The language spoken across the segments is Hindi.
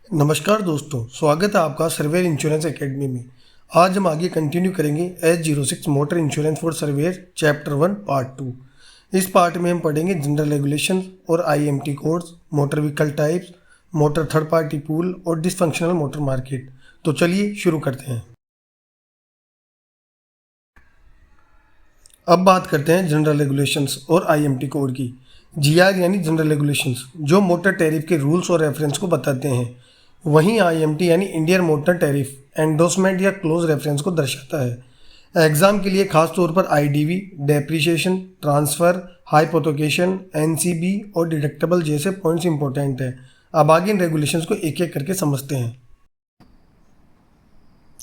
नमस्कार दोस्तों, स्वागत है आपका सर्वेयर इंश्योरेंस एकेडमी में। आज हम आगे कंटिन्यू करेंगे H06 motor insurance for surveyor chapter 1 part 2। इस पार्ट में हम पढ़ेंगे जनरल रेगुलेशन और IMT codes, motor vehicle types, motor third party pool और डिसफंक्शनल मोटर मार्केट। तो चलिए शुरू करते हैं। अब बात करते हैं जनरल रेगुलेशंस और IMT कोड की। GR यानी जनरल रेगुलेशंस जो मोटर टैरिफ के रूल्स और रेफरेंस को बताते हैं, वहीं IMT यानी इंडियन मोटर टैरिफ एंडोसमेंट या क्लोज रेफरेंस को दर्शाता है। एग्जाम के लिए खास तौर पर IDV, डेप्रिशिएशन, ट्रांसफ़र, हाइपोथेकेशन, NCB और डिडक्टेबल जैसे पॉइंट्स इंपॉर्टेंट है। अब आगे इन रेगुलेशंस को एक एक करके समझते हैं।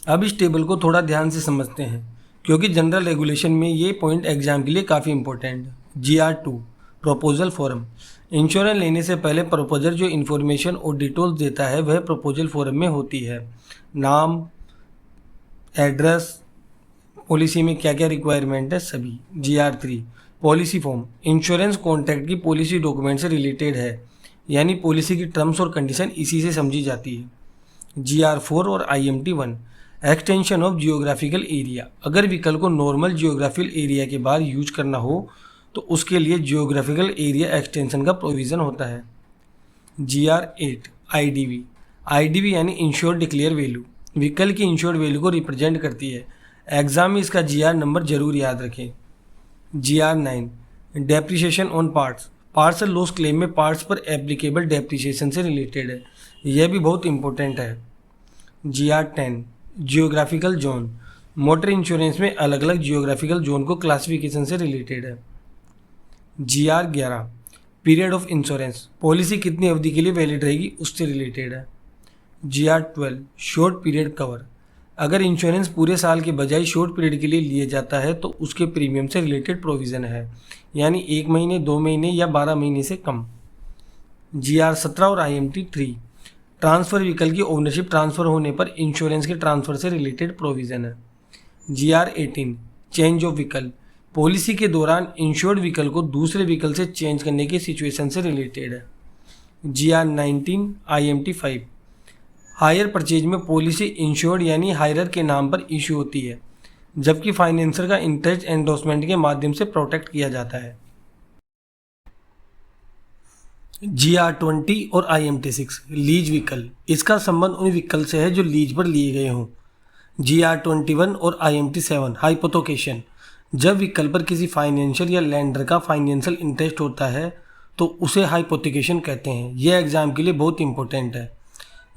अब इस टेबल को थोड़ा ध्यान से समझते हैं क्योंकि जनरल रेगुलेशन में ये पॉइंट एग्जाम के लिए काफ़ी इंपॉर्टेंट है। GR2 proposal form. इंश्योरेंस लेने से पहले प्रपोजर जो इन्फॉर्मेशन और डिटेल्स देता है वह प्रपोजल फॉर्म में होती है। नाम, एड्रेस, पॉलिसी में क्या क्या रिक्वायरमेंट है सभी। GR3 policy form. Insurance contract की पॉलिसी डॉक्यूमेंट से रिलेटेड है, यानी पॉलिसी की टर्म्स और कंडीशन इसी से समझी जाती है। GR4 और IMT1 extension of geographical area. अगर व्हीकल को नॉर्मल जियोग्राफिकल एरिया के बाहर यूज करना हो तो उसके लिए जियोग्राफिकल एरिया एक्सटेंशन का प्रोविज़न होता है। GR8 IDV यानी इंश्योर्ड डिक्लेयर वैल्यू, व्हीकल की इंश्योर्ड वैल्यू को रिप्रेजेंट करती है। एग्जाम में इसका GR नंबर जरूर याद रखें। GR9 depreciation on parts loss claim में पार्ट्स पर एप्लीकेबल डेप्रिशिएशन से रिलेटेड है, यह भी बहुत इंपॉर्टेंट है। GR10 geographical zone, motor insurance में अलग अलग जियोग्राफिकल जोन को क्लासिफिकेशन से रिलेटेड है। GR11 period of insurance, policy कितनी अवधि के लिए वैलिड रहेगी उससे रिलेटेड है। GR12 शॉर्ट पीरियड कवर, अगर इंश्योरेंस पूरे साल के बजाय शॉर्ट पीरियड के लिए लिया जाता है तो उसके प्रीमियम से रिलेटेड प्रोविज़न है, यानी 1 महीने, 2 महीने या 12 महीने से कम। GR17 और IMT3 ट्रांसफ़र, व्हीकल की ओनरशिप ट्रांसफ़र होने पर इंश्योरेंस के ट्रांसफ़र से रिलेटेड प्रोविज़न है। GR18 change of vehicle, policy के दौरान इंश्योर्ड व्हीकल को दूसरे व्हीकल से चेंज करने की सिचुएशन से रिलेटेड है। GR19 IMT5 हायर परचेज में पॉलिसी इंश्योर्ड यानी हायरर के नाम पर इशू होती है, जबकि फाइनेंसर का इंटरेस्ट एंडोसमेंट के माध्यम से प्रोटेक्ट किया जाता है। GR20 और IMT6 लीज व्हीकल, इसका संबंध उन व्हीकल से है जो लीज पर लिए गए हों। GR21 और IMT7 हाइपोथेकेशन, जब व्हीकल पर किसी फाइनेंशियल या लैंडर का फाइनेंशियल इंटरेस्ट होता है तो उसे हाइपोथेकेशन कहते हैं। यह एग्जाम के लिए बहुत इंपॉर्टेंट है।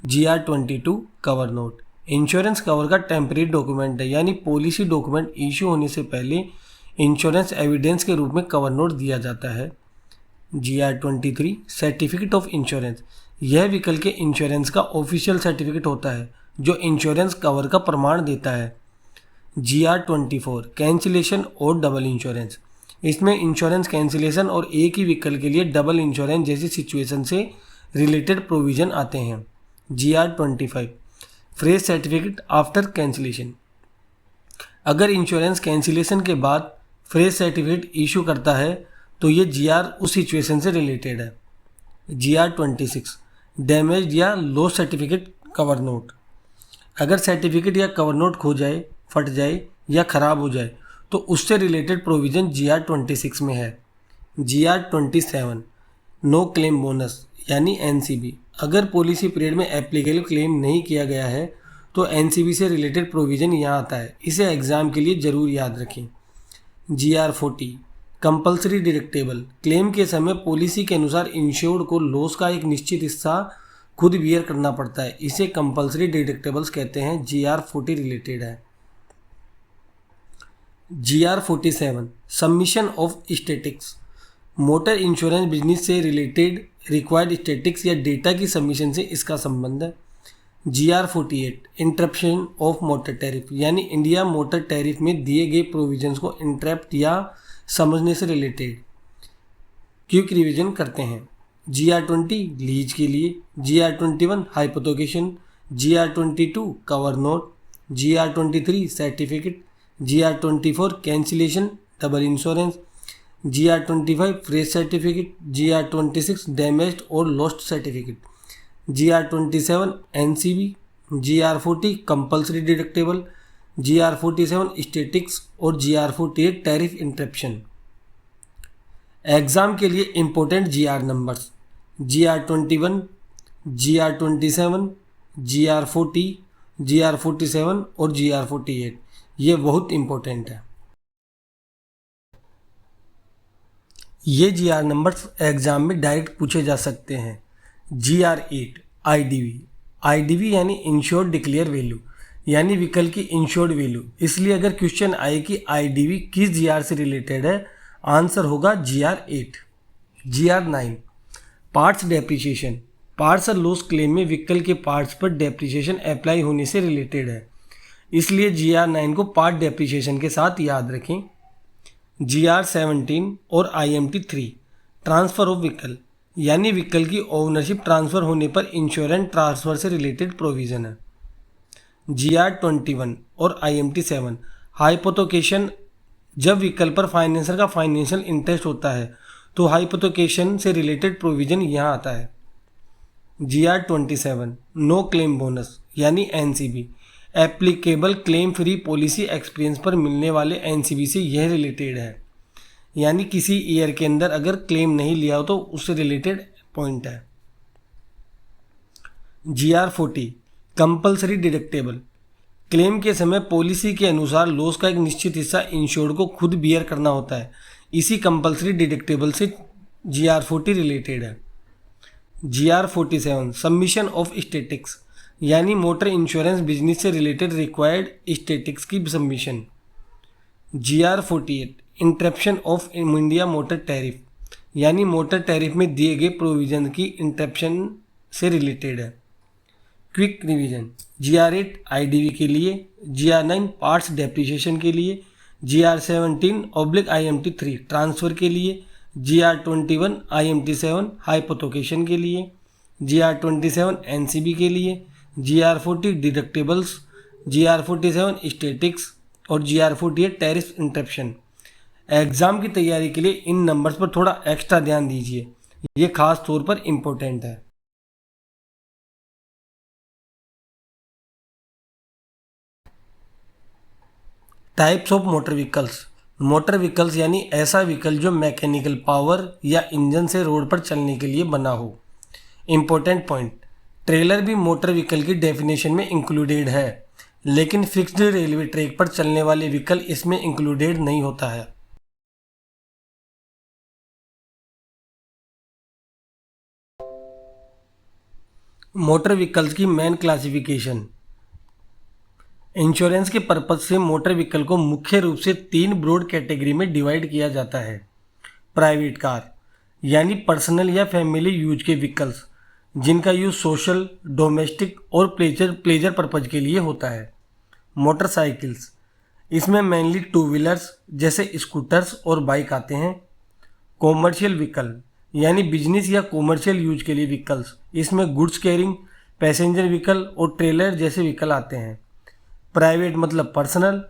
GR22 cover note, insurance cover का टेम्परेरी डॉक्यूमेंट है, यानी पॉलिसी डॉक्यूमेंट इशू होने से पहले इंश्योरेंस एविडेंस के रूप में कवर नोट दिया जाता है। GR23 सर्टिफिकेट ऑफ इंश्योरेंस, यह व्हीकल के इंश्योरेंस का ऑफिशियल सर्टिफिकेट होता है जो इंश्योरेंस कवर का प्रमाण देता है। GR24 कैंसिलेशन और डबल इंश्योरेंस, इसमें इंश्योरेंस कैंसिलेशन और एक ही व्हीकल के लिए डबल इंश्योरेंस जैसी सिचुएशन से रिलेटेड प्रोविज़न आते हैं। GR25 fresh certificate after cancellation, अगर इंश्योरेंस कैंसिलेशन के बाद फ्रेश सर्टिफिकेट इशू करता है तो ये GR उस सिचुएशन से रिलेटेड है। GR26 डैमेज या लॉस सर्टिफिकेट कवर नोट, अगर सर्टिफिकेट या कवर नोट खो जाए, फट जाए या ख़राब हो जाए तो उससे रिलेटेड प्रोविज़न GR26 में है। GR27 नो क्लेम बोनस यानी NCB, अगर पॉलिसी पीरियड में एप्लीकेबल क्लेम नहीं किया गया है तो NCB से रिलेटेड प्रोविज़न यहाँ आता है, इसे एग्ज़ाम के लिए ज़रूर याद रखें। GR40 कंपल्सरी डिडक्टेबल, क्लेम के समय पॉलिसी के अनुसार इंश्योर्ड को लॉस का एक निश्चित हिस्सा खुद बियर करना पड़ता है, इसे कंपल्सरी डिडक्टेबल्स कहते हैं। GR40 रिलेटेड है। GR47 submission of statics, motor insurance business से रिलेटेड रिक्वायर्ड स्टैटिक्स या डेटा की सबमिशन से इसका संबंध है। GR48 interruption of motor tariff, यानी इंडिया मोटर टैरिफ में दिए गए प्रोविजंस को इंटरप्ट या समझने से रिलेटेड क्विक रिवीजन करते हैं। GR20 लीज के लिए, GR21 hypothecation, GR22 cover note, GR23 certificate, GR24 cancellation double insurance, GR25 fresh certificate, GR26 damaged और lost certificate. GR27 NCB, GR40 compulsory deductible, GR47 statics और GR48 टैरिफ इंटरप्शन। एग्ज़ाम के लिए important GR numbers GR21, GR27, GR40, GR47 और GR48, ये बहुत इम्पोर्टेंट है। ये GR नंबर्स एग्ज़ाम में डायरेक्ट पूछे जा सकते हैं। GR8 IDV यानी इंश्योर्ड डिक्लेयर वैल्यू, यानी व्हीकल की इंश्योर्ड वैल्यू। इसलिए अगर क्वेश्चन आए कि IDV किस GR से रिलेटेड है, आंसर होगा GR8। GR9 parts depreciation, parts और लॉस क्लेम में व्हीकल के पार्ट्स पर डेप्रिसिएशन अप्लाई होने से रिलेटेड है, इसलिए GR9 को पार्ट डेप्रिसिएशन के साथ याद रखें। GR17 और IMT3 ट्रांसफ़र ऑफ व्हीकल, यानी व्हीकल की ओनरशिप ट्रांसफ़र होने पर इंश्योरेंस ट्रांसफ़र से रिलेटेड प्रोविज़न है। GR21 और IMT7 हाइपोथेकेशन, जब व्हीकल पर फाइनेंसर का फाइनेंशियल इंटरेस्ट होता है तो हाइपोथेकेशन से रिलेटेड प्रोविज़न यहाँ आता है। GR27 नो क्लेम बोनस यानी NCB, applicable claim free policy experience पर मिलने वाले NCB से यह रिलेटेड है, यानी किसी ईयर के अंदर अगर क्लेम नहीं लिया हो तो उससे रिलेटेड पॉइंट है। GR40 कंपल्सरी डिडक्टेबल, क्लेम के समय पॉलिसी के अनुसार लॉस का एक निश्चित हिस्सा इंश्योर्ड को खुद बियर करना होता है, इसी कंपल्सरी डिडक्टेबल से GR40 रिलेटेड है। GR47 सबमिशन ऑफ स्टैटिक्स, यानी मोटर इंश्योरेंस बिजनेस से रिलेटेड रिक्वायर्ड स्टैटिक्स की submission. GR48 interruption of India motor tariff, यानी मोटर टैरिफ में दिए गए प्रोविजन की इंटरप्शन से रिलेटेड है। क्विक रिवीजन, GR8 IDV के लिए, GR9 पार्ट्स डेप्रिसिएशन के लिए, GR17/IMT3 ट्रांसफ़र के लिए, GR21 IMT7 हाइपोथेकेशन के लिए, GR27 NCB के लिए, GR40 डिडक्टेबल्स, GR47 स्टैटिक्स और GR48 टैरिफ इंटरप्शन। एग्ज़ाम की तैयारी के लिए इन नंबर्स पर थोड़ा एक्स्ट्रा ध्यान दीजिए, ये खास तौर पर इम्पोर्टेंट है। Types of motor vehicles, motor vehicles यानी ऐसा व्हीकल जो मैकेनिकल पावर या इंजन से रोड पर चलने के लिए बना हो। इम्पोर्टेंट पॉइंट, ट्रेलर भी मोटर व्हीकल की डेफिनेशन में इंक्लूडेड है, लेकिन फिक्स्ड रेलवे ट्रैक पर चलने वाले व्हीकल इसमें इंक्लूडेड नहीं होता है। मोटर व्हीकल्स की मेन क्लासिफिकेशन, इंश्योरेंस के पर्पज से मोटर व्हीकल को मुख्य रूप से 3 ब्रॉड कैटेगरी में डिवाइड किया जाता है। प्राइवेट कार, यानी पर्सनल या फैमिली यूज के व्हीकल्स जिनका यूज सोशल, डोमेस्टिक और प्लेजर पर्पज के लिए होता है। मोटरसाइकिल्स, इसमें मेनली 2 व्हीलर्स जैसे स्कूटर्स और बाइक आते हैं। कॉमर्शियल व्हीकल, यानी बिजनेस या कॉमर्शियल यूज के लिए व्हीकल्स, इसमें गुड्स कैरिंग, पैसेंजर व्हीकल और ट्रेलर जैसे व्हीकल आते हैं। प्राइवेट मतलब पर्सनल,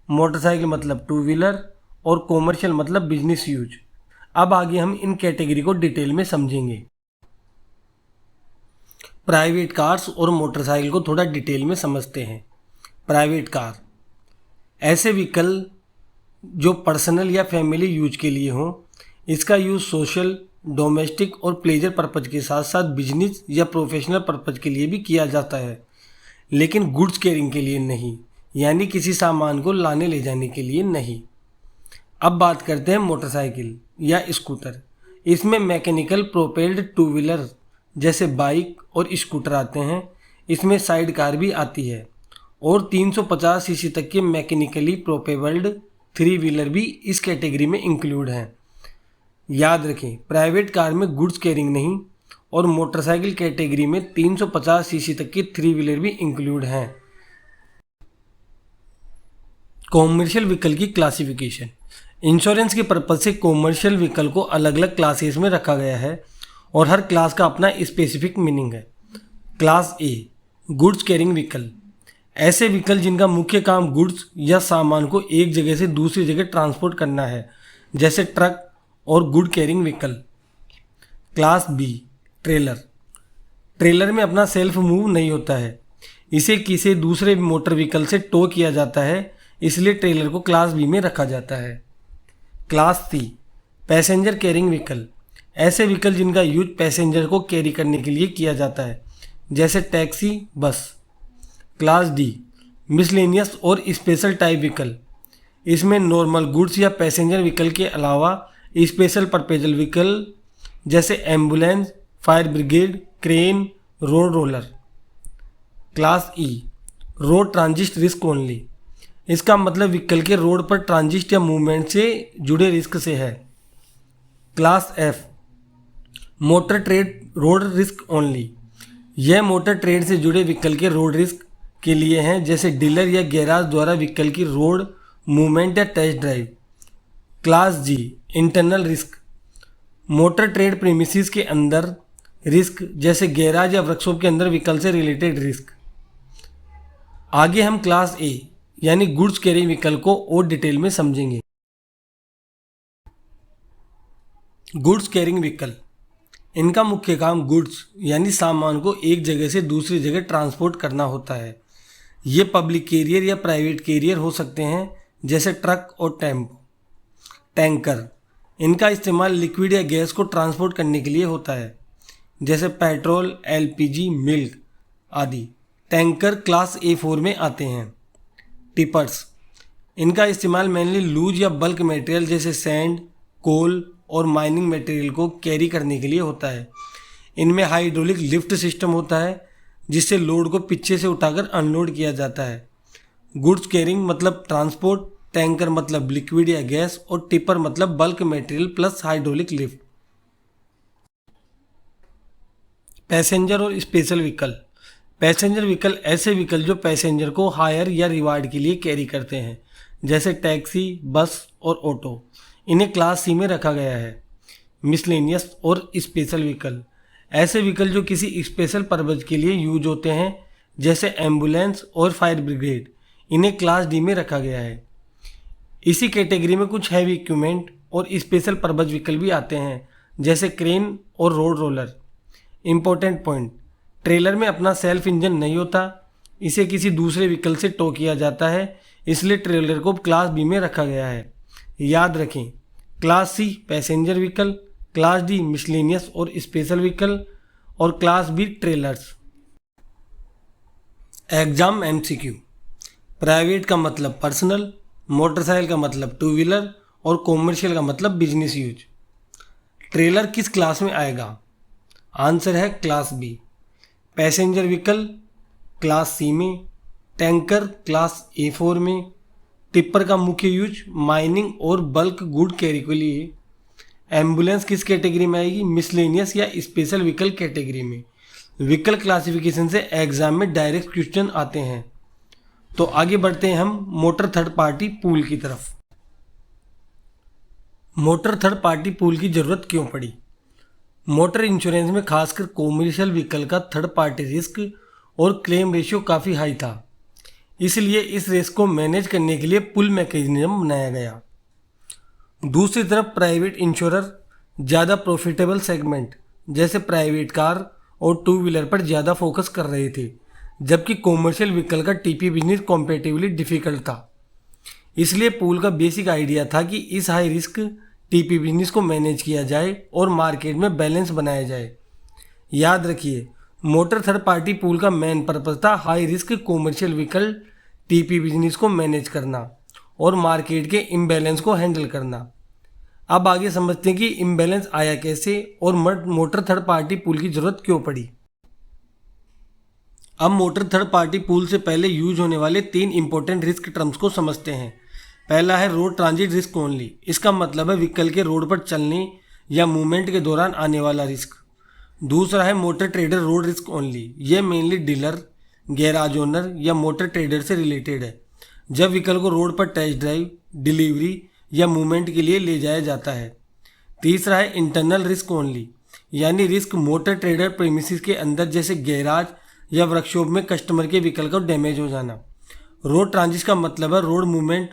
मोटरसाइकिल मतलब 2 व्हीलर और कॉमर्शियल मतलब बिजनेस यूज। अब आगे हम इन कैटेगरी को डिटेल में समझेंगे। प्राइवेट कार्स और मोटरसाइकिल को थोड़ा डिटेल में समझते हैं। प्राइवेट कार, ऐसे व्हीकल जो पर्सनल या फैमिली यूज के लिए हो। इसका यूज़ सोशल, डोमेस्टिक और प्लेजर पर्पज के साथ साथ बिजनेस या प्रोफेशनल पर्पज के लिए भी किया जाता है, लेकिन गुड्स कैरिंग के लिए नहीं, यानी किसी सामान को लाने ले जाने के लिए नहीं। अब बात करते हैं मोटरसाइकिल या स्कूटर। इसमें मैकेनिकल प्रोपेल्ड 2 व्हीलर जैसे बाइक और स्कूटर आते हैं। इसमें साइड कार भी आती है और 350 सीसी तक के मैकेनिकली प्रोपेल्ड 3 व्हीलर भी इस कैटेगरी में इंक्लूड हैं। याद रखें, प्राइवेट कार में गुड्स कैरिंग नहीं और मोटरसाइकिल कैटेगरी में 350 सीसी तक के 3 व्हीलर भी इंक्लूड हैं। कॉमर्शियल व्हीकल की क्लासिफिकेशन, इंश्योरेंस के पर्पज से कॉमर्शियल व्हीकल को अलग अलग क्लासेस में रखा गया है और हर क्लास का अपना स्पेसिफिक मीनिंग है। क्लास ए, गुड्स कैरिंग व्हीकल, ऐसे व्हीकल जिनका मुख्य काम गुड्स या सामान को एक जगह से दूसरी जगह ट्रांसपोर्ट करना है, जैसे ट्रक और good carrying vehicle. Class B, trailer, trailer में अपना सेल्फ मूव नहीं होता है, इसे किसी दूसरे मोटर व्हीकल से टो किया जाता है, इसलिए ट्रेलर को क्लास बी में रखा जाता है। Class C passenger carrying vehicle, ऐसे व्हीकल जिनका यूज पैसेंजर को कैरी करने के लिए किया जाता है, जैसे taxi, bus. Class D miscellaneous और स्पेशल टाइप व्हीकल, इसमें नॉर्मल गुड्स या पैसेंजर व्हीकल के अलावा स्पेशल पर्पजल व्हीकल जैसे ambulance, fire brigade, crane, road roller. Class E road transit risk only, इसका मतलब व्हीकल के रोड पर ट्रांजिट या मूवमेंट से जुड़े रिस्क से है। Class F motor trade road risk only, यह मोटर ट्रेड से जुड़े व्हीकल के रोड रिस्क के लिए हैं, जैसे डीलर या गैराज द्वारा व्हीकल की रोड मूवमेंट या test drive. Class G internal risk, motor trade premises के अंदर रिस्क, जैसे गैराज या वर्कशॉप के अंदर व्हीकल से रिलेटेड रिस्क। आगे हम क्लास ए यानी गुड्स कैरिंग व्हीकल को और डिटेल में समझेंगे। गुड्स कैरिंग व्हीकल, इनका मुख्य काम गुड्स यानी सामान को एक जगह से दूसरी जगह ट्रांसपोर्ट करना होता है। ये पब्लिक कैरियर या प्राइवेट कैरियर हो सकते हैं, जैसे ट्रक और टेम्पो। टैंकर, इनका इस्तेमाल लिक्विड या गैस को ट्रांसपोर्ट करने के लिए होता है, जैसे पेट्रोल, एलपीजी, मिल्क आदि। टैंकर क्लास A4 में आते हैं। टिपर्स, इनका इस्तेमाल मेनली लूज या बल्क मटेरियल जैसे सैंड, कोल और माइनिंग मटेरियल को कैरी करने के लिए होता है। इनमें हाइड्रोलिक लिफ्ट सिस्टम होता है, जिससे लोड को पीछे से उठाकर अनलोड किया जाता है। गुड्स कैरिंग मतलब ट्रांसपोर्ट, टैंकर मतलब लिक्विड या गैस और टिपर मतलब bulk material plus hydraulic lift. Passenger और स्पेशल व्हीकल, पैसेंजर व्हीकल ऐसे व्हीकल जो पैसेंजर को हायर या रिवार्ड के लिए कैरी करते हैं, जैसे टैक्सी, बस और ऑटो। इन्हें क्लास सी में रखा गया है। मिसलेनियस और स्पेशल व्हीकल, ऐसे व्हीकल जो किसी स्पेशल पर्पज के लिए यूज होते हैं, जैसे एम्बुलेंस और फायर ब्रिगेड। इन्हें क्लास डी में रखा गया है। इसी कैटेगरी में कुछ हैवी इक्विपमेंट और स्पेशल पर्पज व्हीकल भी आते हैं, जैसे क्रेन और road roller. Important point, trailer में अपना सेल्फ इंजन नहीं होता, इसे किसी दूसरे व्हीकल से टो किया जाता है, इसलिए ट्रेलर को क्लास बी में रखा गया है। याद रखें, class C passenger vehicle, class D miscellaneous और स्पेशल व्हीकल और class B trailers. Exam MCQ, private का मतलब पर्सनल, मोटरसाइकिल का मतलब टू व्हीलर और कॉमर्शियल का मतलब बिजनेस यूज। ट्रेलर किस क्लास में आएगा? आंसर है class B. Passenger vehicle class C में, टैंकर क्लास A4 में, टिप्पर का मुख्य यूज माइनिंग और बल्क गुड कैरी के लिए। एम्बुलेंस किस कैटेगरी में आएगी? मिसलेनियस या स्पेशल व्हीकल कैटेगरी में। व्हीकल क्लासिफिकेशन से एग्जाम में डायरेक्ट क्वेश्चन आते हैं। तो आगे बढ़ते हैं हम मोटर थर्ड पार्टी पूल की तरफ। मोटर थर्ड पार्टी पूल की जरूरत क्यों पड़ी? मोटर इंश्योरेंस में खासकर कॉमर्शियल व्हीकल का थर्ड पार्टी रिस्क और क्लेम रेशियो काफ़ी हाई था, इसलिए इस रिस्क को मैनेज करने के लिए पुल मैकेनिज्म बनाया गया। दूसरी तरफ प्राइवेट इंश्योरर ज़्यादा प्रॉफिटेबल सेगमेंट जैसे प्राइवेट कार और टू व्हीलर पर ज़्यादा फोकस कर रहे थे, जबकि कॉमर्शियल व्हीकल का TP बिजनेस कॉम्पेरेटिवली डिफिकल्ट था। इसलिए पूल का बेसिक आइडिया था कि इस हाई रिस्क TP बिजनेस को मैनेज किया जाए और मार्केट में बैलेंस बनाया जाए। याद रखिए, मोटर थर्ड पार्टी पूल का मेन पर्पस था high risk commercial vehicle TP business को मैनेज करना और मार्केट के इम्बैलेंस को हैंडल करना। अब आगे समझते हैं कि इम्बैलेंस आया कैसे और मोटर थर्ड पार्टी पूल की ज़रूरत क्यों पड़ी। अब मोटर थर्ड पार्टी पूल से पहले यूज होने वाले 3 इंपॉर्टेंट रिस्क टर्म्स को समझते हैं। पहला है रोड ट्रांजिट रिस्क ओनली, इसका मतलब है व्हीकल के रोड पर चलने या मूवमेंट के दौरान आने वाला रिस्क। दूसरा है motor trader road risk only, यह मेनली डीलर, गैराज ओनर या मोटर ट्रेडर से रिलेटेड है, जब व्हीकल को रोड पर टेस्ट ड्राइव, डिलीवरी या मूवमेंट के लिए ले जाया जाता है। तीसरा है इंटरनल रिस्क ओनली, यानी रिस्क मोटर ट्रेडर प्रीमिसेस के अंदर जैसे गैराज या वर्कशॉप में कस्टमर के व्हीकल का डैमेज हो जाना। रोड ट्रांजिट का मतलब है road movement,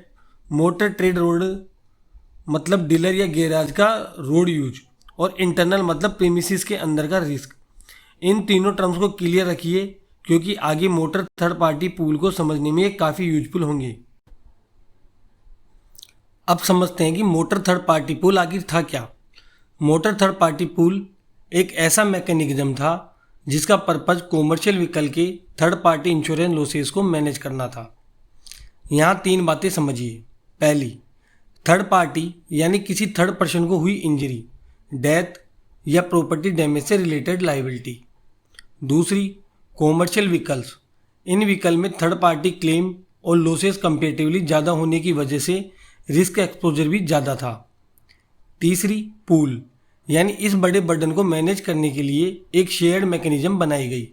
motor trade road मतलब डीलर या गैराज का रोड यूज और इंटरनल मतलब प्रीमिसेस के अंदर का रिस्क। इन तीनों टर्म्स को क्लियर रखिए क्योंकि आगे मोटर थर्ड पार्टी पूल को समझने में ये काफ़ी यूजफुल होंगे। अब समझते हैं कि मोटर थर्ड पार्टी पूल आखिर था क्या। मोटर थर्ड पार्टी पूल एक ऐसा मैकेनिज्म था जिसका पर्पज कॉमर्शियल व्हीकल के थर्ड पार्टी इंश्योरेंस लॉसेस को मैनेज करना था। यहाँ 3 बातें समझिए। पहली, थर्ड पार्टी यानी किसी थर्ड पर्सन को हुई इंजरी, डेथ या प्रॉपर्टी डैमेज से रिलेटेड लायबिलिटी। दूसरी, कॉमर्शियल व्हीकल्स, इन व्हीकल में थर्ड पार्टी क्लेम और लॉसेस कंपेरेटिवली ज़्यादा होने की वजह से रिस्क एक्सपोजर भी ज़्यादा था। तीसरी, पूल, यानी इस बड़े बर्डन को मैनेज करने के लिए एक शेयर्ड मैकेनिज्म बनाई गई।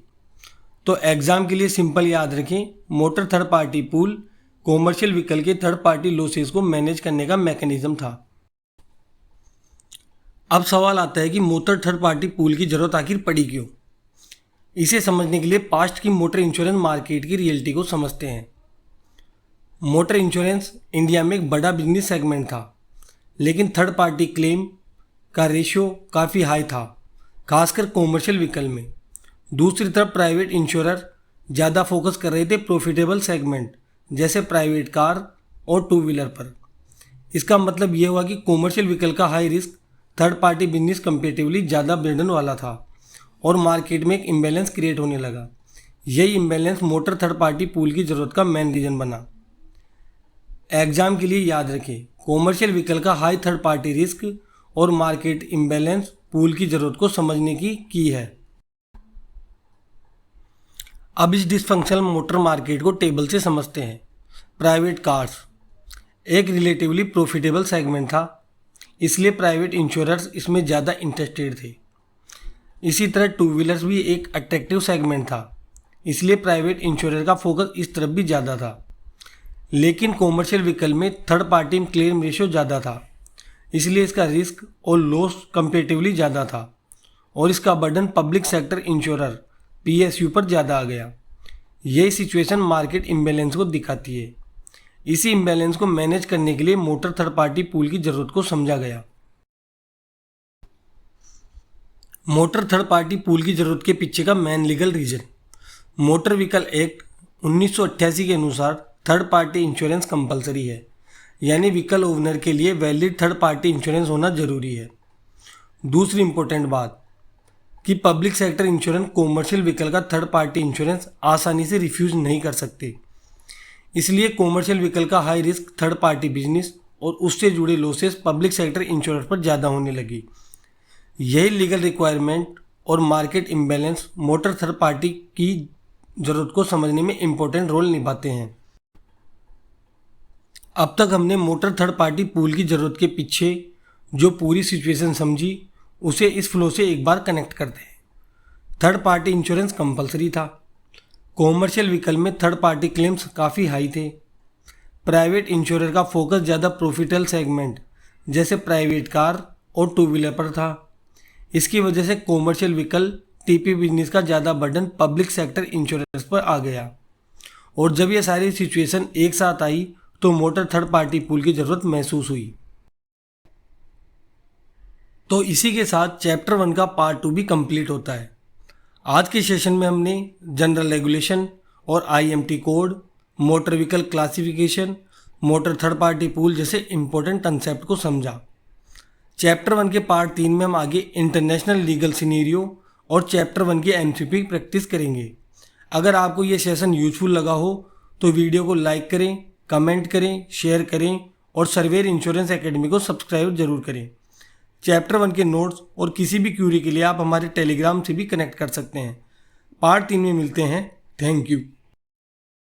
तो एग्जाम के लिए सिंपल याद रखें, motor third party pool commercial vehicle के थर्ड पार्टी लॉसेस को मैनेज करने का मैकेनिज्म था। अब सवाल आता है कि मोटर थर्ड पार्टी पूल की ज़रूरत आखिर पड़ी क्यों। इसे समझने के लिए पास्ट की मोटर इंश्योरेंस मार्केट की रियलिटी को समझते हैं। मोटर इंश्योरेंस इंडिया में एक बड़ा बिजनेस सेगमेंट था, लेकिन थर्ड पार्टी क्लेम का रेशियो काफ़ी हाई था, खासकर कॉमर्शियल व्हीकल में। दूसरी तरफ प्राइवेट इंश्योरर ज़्यादा फोकस कर रहे थे प्रॉफिटेबल सेगमेंट जैसे प्राइवेट कार और 2 व्हीलर पर। इसका मतलब यह हुआ कि कॉमर्शियल व्हीकल का high risk third party business comparatively ज़्यादा बर्डन वाला था और मार्केट में एक इम्बैलेंस क्रिएट होने लगा। यही imbalance motor third party pool की ज़रूरत का मेन रीज़न बना। एग्जाम के लिए याद रखें, कॉमर्शियल व्हीकल का हाई थर्ड पार्टी रिस्क और मार्केट इम्बैलेंस पूल की ज़रूरत को समझने की है। अब इस डिसफंक्शनल मोटर मार्केट को टेबल से समझते हैं। प्राइवेट कार्स एक रिलेटिवली प्रॉफिटेबल सेगमेंट था, इसलिए प्राइवेट इंश्योरर्स इसमें ज़्यादा इंटरेस्टेड थे। इसी तरह 2 व्हीलर्स भी एक अट्रैक्टिव सेगमेंट था, इसलिए प्राइवेट इंश्योरर का फोकस इस तरफ भी ज़्यादा था। लेकिन कॉमर्शियल व्हीकल में थर्ड पार्टी क्लेम रेशियो ज़्यादा था, इसलिए इसका रिस्क और लॉस कंपेरेटिवली ज़्यादा था और इसका burden public sector insurer PSU पर ज़्यादा आ गया। यही सिचुएशन मार्केट इम्बैलेंस को दिखाती है। इसी इम्बैलेंस को मैनेज करने के लिए मोटर थर्ड पार्टी पूल की ज़रूरत को समझा गया। मोटर थर्ड पार्टी पूल की ज़रूरत के पीछे का main legal reason, motor vehicle act 1988 के अनुसार थर्ड पार्टी इंश्योरेंस कंपलसरी है, यानी व्हीकल ओनर के लिए वैलिड थर्ड पार्टी इंश्योरेंस होना जरूरी है। दूसरी इंपॉर्टेंट बात कि public sector insurance commercial vehicle का थर्ड पार्टी इंश्योरेंस आसानी से रिफ्यूज़ नहीं कर सकते, इसलिए कॉमर्शियल व्हीकल का high risk third party business और उससे जुड़े लॉसेस पब्लिक सेक्टर इंश्योरेंस पर ज़्यादा होने लगी। यही लीगल रिक्वायरमेंट और market imbalance motor third party की ज़रूरत को समझने में इम्पोर्टेंट रोल निभाते हैं। अब तक हमने मोटर थर्ड पार्टी पूल की ज़रूरत के पीछे जो पूरी सिचुएशन समझी उसे इस फ्लो से एक बार कनेक्ट करते हैं। थर्ड पार्टी इंश्योरेंस कंपलसरी था, कॉमर्शियल व्हीकल में थर्ड पार्टी क्लेम्स काफ़ी हाई थे, प्राइवेट इंश्योरर का फोकस ज़्यादा प्रॉफिटेबल सेगमेंट जैसे प्राइवेट कार और 2 व्हीलर पर था। इसकी वजह से कॉमर्शियल व्हीकल TP बिजनेस का ज़्यादा बर्डन पब्लिक सेक्टर इंश्योरेंस पर आ गया और जब ये सारी सिचुएशन एक साथ आई तो मोटर थर्ड पार्टी पूल की ज़रूरत महसूस हुई। तो इसी के साथ चैप्टर 1 का पार्ट 2 भी कंप्लीट होता है। आज के सेशन में हमने जनरल रेगुलेशन और IMT code, motor vehicle classification, motor third party pool जैसे इंपॉर्टेंट कंसेप्ट को समझा। चैप्टर 1 के पार्ट 3 में हम आगे इंटरनेशनल लीगल सिनेरियो और चैप्टर 1 की MCQ प्रैक्टिस करेंगे। अगर आपको ये सेशन यूजफुल लगा हो तो वीडियो को लाइक करें, कमेंट करें, शेयर करें और सर्वेयर इंश्योरेंस एकेडमी को सब्सक्राइब जरूर करें। चैप्टर 1 के नोट्स और किसी भी क्यूरी के लिए आप हमारे टेलीग्राम से भी कनेक्ट कर सकते हैं। पार्ट 3 में मिलते हैं। Thank you.